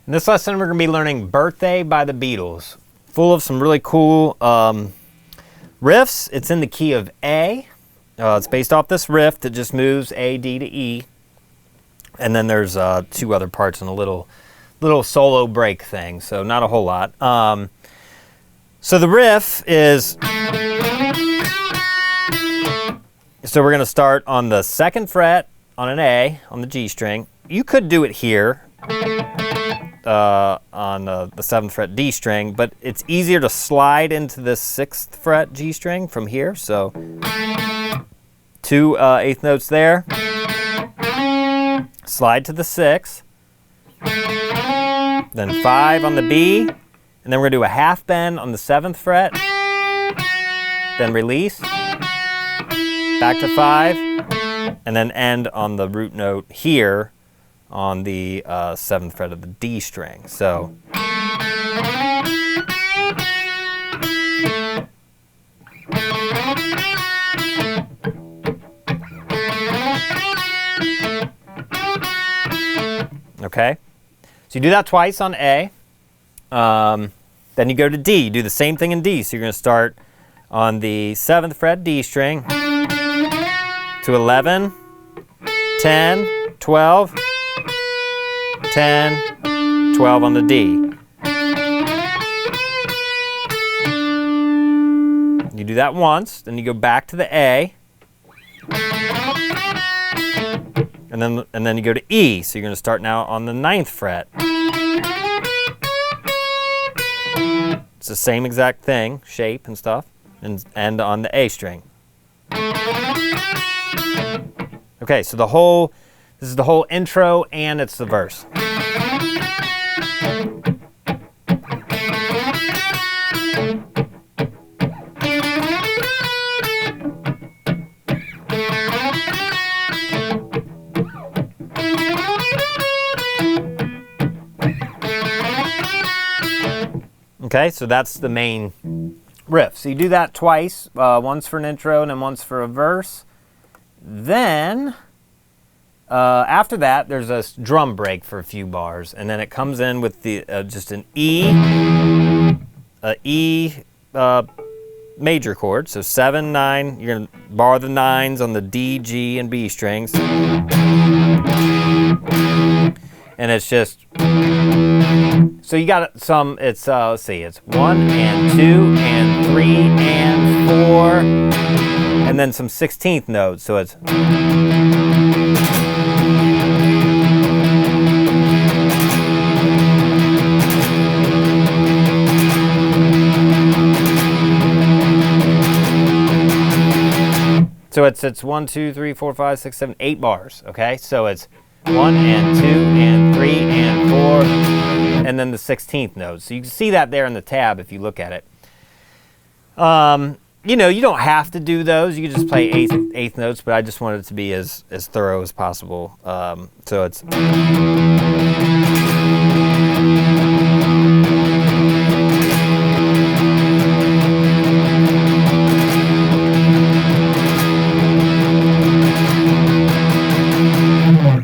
In this lesson, we're going to be learning Birthday by the Beatles. Full of some really cool riffs. It's in the key of A. It's based off this riff that just moves A, D to E. And then there's two other parts and a little solo break thing, so not a whole lot. So the riff is... So we're going to start on the 2nd fret on an A, on the G string. You could do it here. On the 7th fret D string, but it's easier to slide into the 6th fret G string from here. So 2 8th notes there, slide to the 6th, then 5 on the B, and then we're going to do a half bend on the 7th fret, then release, back to 5, and then end on the root note here on the 7th fret of the D string. So okay, so you do that twice on A. Then you go to D. You do the same thing in D. So you're going to start on the 7th fret D string to 11, 10, 12, 10, 12 on the D. You do that once, then you go back to the A, and then you go to E. So you're going to start now on the 9th fret. It's the same exact thing, shape and stuff, and end on the A string. Okay, so this is the whole intro and it's the verse. Okay, so that's the main riff. So you do that twice, once for an intro and then once for a verse. Then, after that, there's a drum break for a few bars, and then it comes in with the just an E major chord. So 7, 9. You're gonna bar the 9s on the D, G, and B strings, and it's just. So you got some. It's let's see. It's 1 and 2 and 3 and 4, and then some 16th notes. So it's. So it's 1, 2, 3, 4, 5, 6, 7, 8 bars. Okay, so it's 1 and 2 and 3 and 4, and then the 16th note. So you can see that there in the tab if you look at it. You know, you don't have to do those. You can just play eighth notes, but I just wanted it to be as thorough as possible. So it's.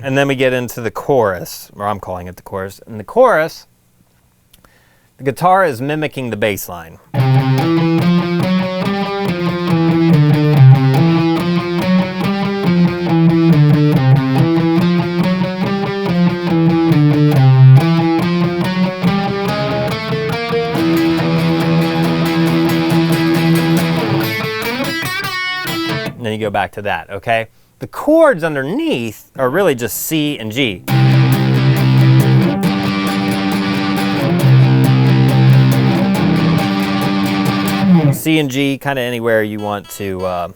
And then we get into the chorus, or I'm calling it the chorus. In the chorus, the guitar is mimicking the bass line. And then you go back to that, okay? The chords underneath are really just C and G. C and G, kind of anywhere you want to.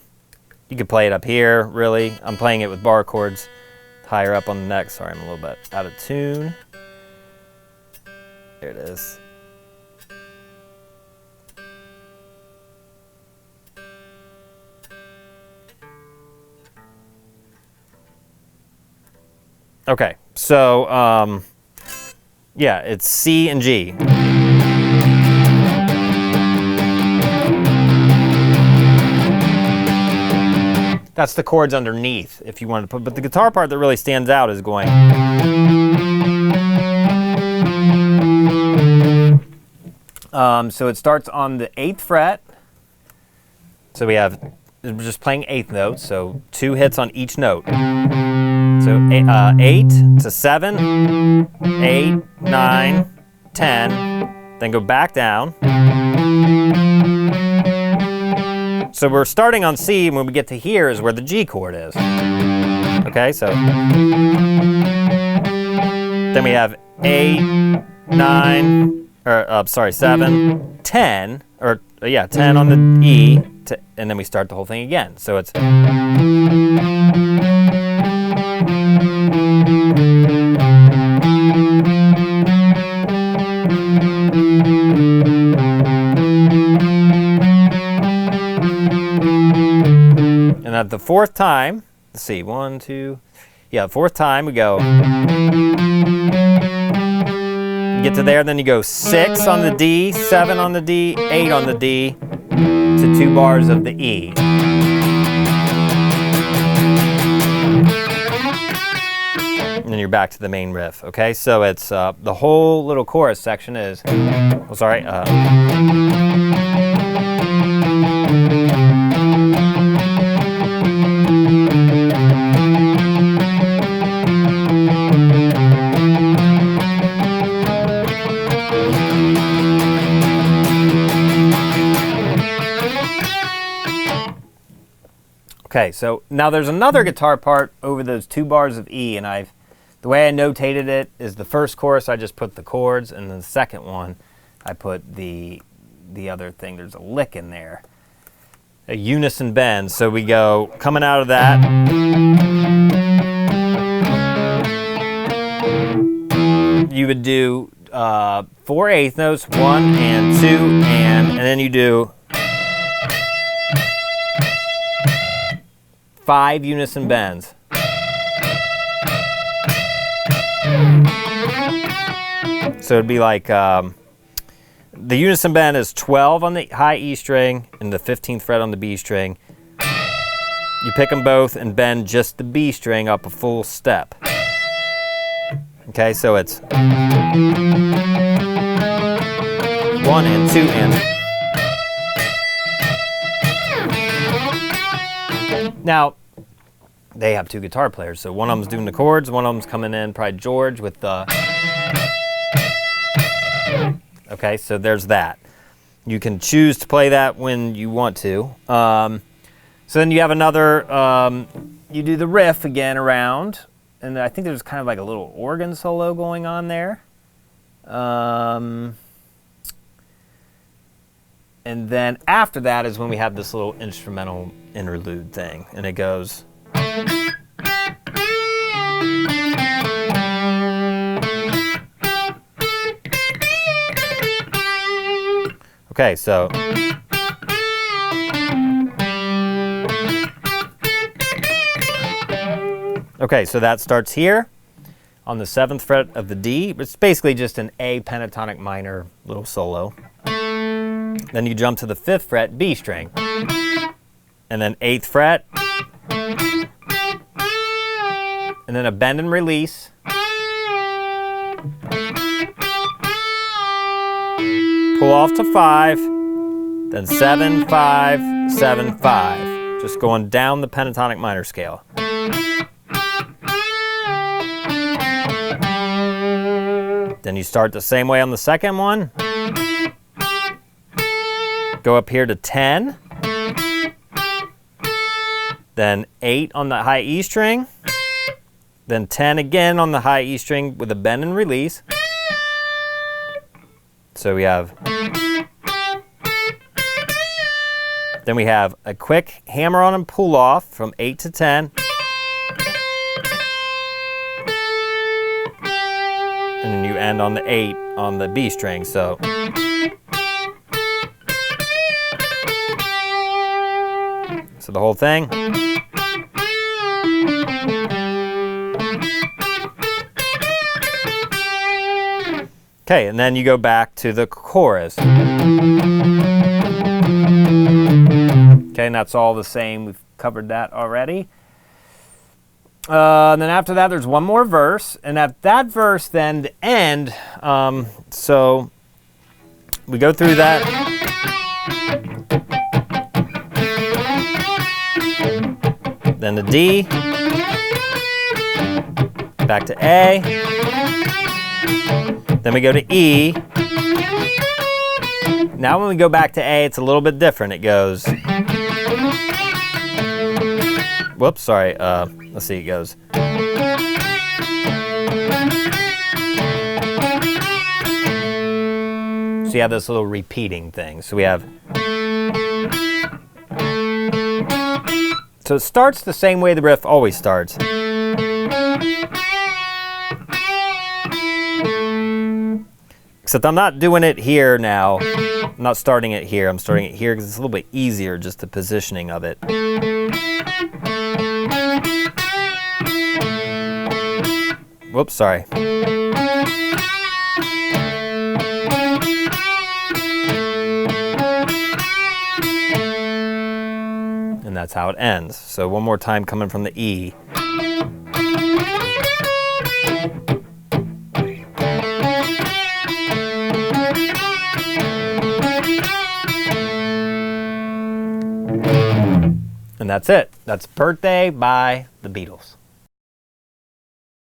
You could play it up here, really. I'm playing it with bar chords higher up on the neck. Sorry, I'm a little bit out of tune. There it is. Okay, so yeah, it's C and G. That's the chords underneath, if you want to put, but the guitar part that really stands out is going. So it starts on the 8th fret. So we're just playing 8th notes, so 2 hits on each note. So 8 to 7, 8, 9, 10, then go back down. So we're starting on C, and when we get to here is where the G chord is. Okay, so then we have 8, 9, or sorry, 7, 10, or yeah, 10 on the E, and then we start the whole thing again. So it's and at the 4th time, let's see, 1, 2, yeah, 4th time we go. You get to there, then you go 6 on the D, 7 on the D, 8 on the D, to 2 bars of the E. And then you're back to the main riff, okay? So it's the whole little chorus section is, oh, sorry. Okay, so now there's another guitar part over those 2 bars of E, and the way I notated it is the first chorus I just put the chords, and then the second one I put the other thing. There's a lick in there, a unison bend. So we go coming out of that. You would do 4 8th notes, 1 and 2, and then you do 5 unison bends. So it'd be like, the unison bend is 12 on the high E string and the 15th fret on the B string. You pick them both and bend just the B string up a full step. Okay, so it's 1 and 2 and... Now, they have 2 guitar players, so one of them's doing the chords, one of them's coming in, probably George with the... Okay, so there's that. You can choose to play that when you want to. So then you have another, you do the riff again around, and I think there's kind of like a little organ solo going on there. And then after that is when we have this little instrumental interlude thing, and it goes... Okay, so... Okay, so that starts here on the 7th fret of the D. It's basically just an A pentatonic minor little solo. Then you jump to the 5th fret, B string. And then 8th fret. And then a bend and release. Pull off to 5. Then 7, 5, 7, 5. Just going down the pentatonic minor scale. Then you start the same way on the second one. Go up here to 10. Then 8 on the high E string. Then 10 again on the high E string with a bend and release. So we have... Then we have a quick hammer on and pull off from 8 to 10. And then you end on the 8 on the B string, so... So the whole thing. Okay, and then you go back to the chorus. Okay, and that's all the same. We've covered that already. And then after that, there's one more verse. And at that verse, then the end, so we go through that. Then the D, back to A, then we go to E. Now when we go back to A, it's a little bit different. It goes, whoops, sorry, let's see, it goes. So you have this little repeating thing. So we have, so it starts the same way the riff always starts. Except I'm not doing it here now. I'm not starting it here. I'm starting it here because it's a little bit easier, just the positioning of it. Whoops, sorry. And that's how it ends. So one more time coming from the E. And that's it. That's Birthday by the Beatles.